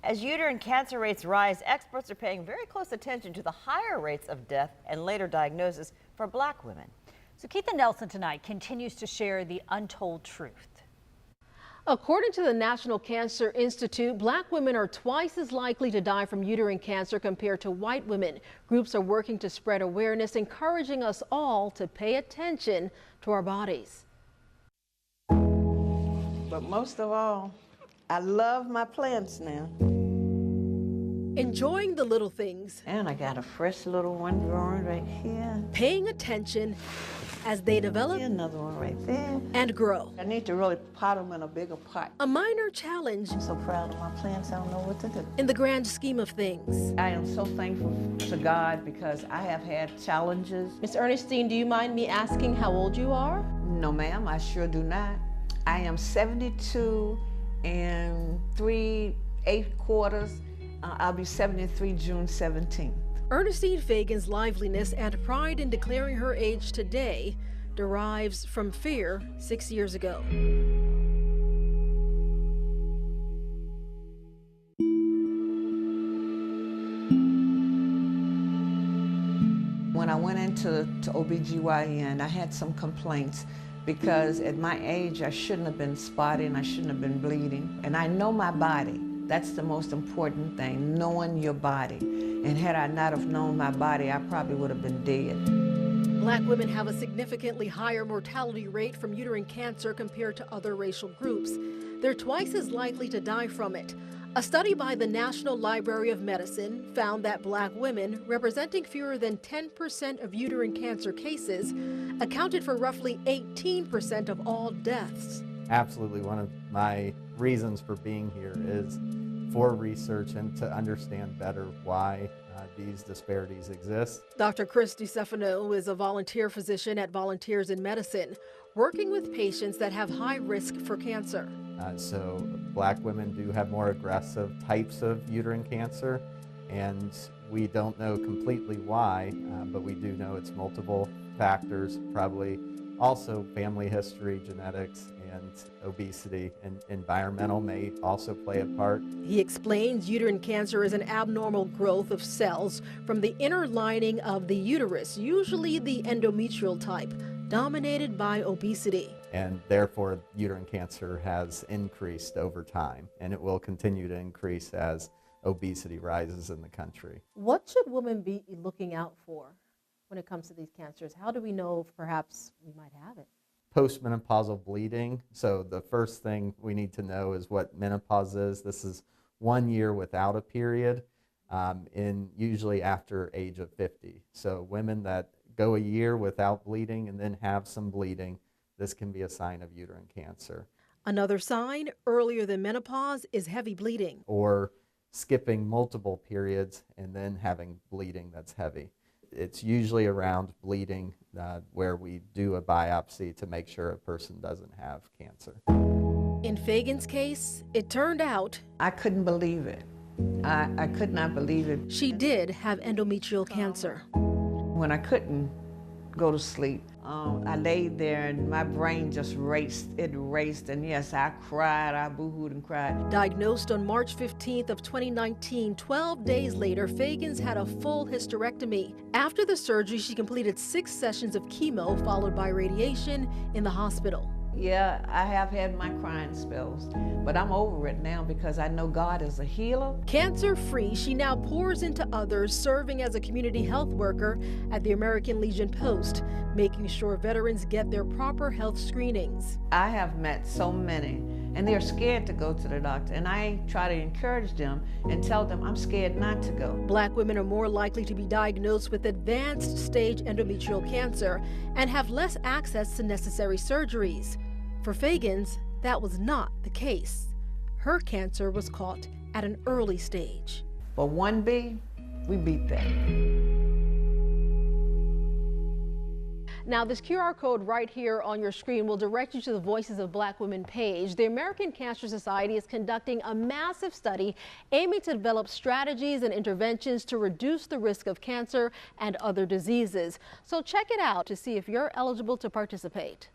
As uterine cancer rates rise, experts are paying very close attention to the higher rates of death and later diagnosis for Black women. So Keitha Nelson tonight continues to share the untold truth. According to the National Cancer Institute, Black women are twice as likely to die from uterine cancer compared to white women. Groups are working to spread awareness, encouraging us all to pay attention to our bodies. But most of all, I love my plants now. Enjoying the little things. And I got a fresh little one growing right here. Paying attention as they develop. Another one right there. And grow. I need to really pot them in a bigger pot. A minor challenge. I'm so proud of my plants, I don't know what to do. In the grand scheme of things. I am so thankful to God because I have had challenges. Miss Ernestine, do you mind me asking how old you are? No, ma'am, I sure do not. I am 72 and 3/8. I'll be 73 June 17th. Ernestine Fagan's liveliness and pride in declaring her age today derives from fear 6 years ago. When I went into OBGYN, I had some complaints because at my age, I shouldn't have been spotting, I shouldn't have been bleeding. And I know my body. That's the most important thing, knowing your body. And had I not have known my body, I probably would have been dead. Black women have a significantly higher mortality rate from uterine cancer compared to other racial groups. They're twice as likely to die from it. A study by the National Library of Medicine found that Black women, representing fewer than 10% of uterine cancer cases, accounted for roughly 18% of all deaths. Absolutely. One of my reasons for being here is for research and to understand better why these disparities exist. Dr. Chris DiStefano is a volunteer physician at Volunteers in Medicine, working with patients that have high risk for cancer. So Black women do have more aggressive types of uterine cancer, and we don't know completely why, but we do know it's multiple factors, probably also family history, genetics, and obesity, and environmental may also play a part. He explains uterine cancer is an abnormal growth of cells from the inner lining of the uterus, usually the endometrial type, dominated by obesity. And therefore, uterine cancer has increased over time, and it will continue to increase as obesity rises in the country. What should women be looking out for when it comes to these cancers? How do we know if perhaps we might have it? Postmenopausal bleeding. So the first thing we need to know is what menopause is. This is 1 year without a period, in usually after age of 50. So women that go a year without bleeding and then have some bleeding, this can be a sign of uterine cancer. Another sign earlier than menopause is heavy bleeding. Or skipping multiple periods and then having bleeding that's heavy. It's usually around bleeding where we do a biopsy to make sure a person doesn't have cancer. In Fagan's case, it turned out I couldn't believe it. I could not believe it. she did have endometrial cancer. When I couldn't go to sleep, I laid there and my brain just raced. It raced, and yes, I cried, I boo-hooed and cried. Diagnosed on March 15th of 2019, 12 days later, Fagan's had a full hysterectomy. After the surgery, she completed 6 sessions of chemo, followed by radiation in the hospital. Yeah, I have had my crying spells, but I'm over it now because I know God is a healer. Cancer-free, she now pours into others, serving as a community health worker at the American Legion Post, making sure veterans get their proper health screenings. I have met so many, and they're scared to go to the doctor, and I try to encourage them and tell them I'm scared not to go. Black women are more likely to be diagnosed with advanced stage endometrial cancer and have less access to necessary surgeries. For Fagan's, that was not the case. Her cancer was caught at an early stage. But 1B, we beat that. Now, this QR code right here on your screen will direct you to the Voices of Black Women page. The American Cancer Society is conducting a massive study aiming to develop strategies and interventions to reduce the risk of cancer and other diseases. So check it out to see if you're eligible to participate.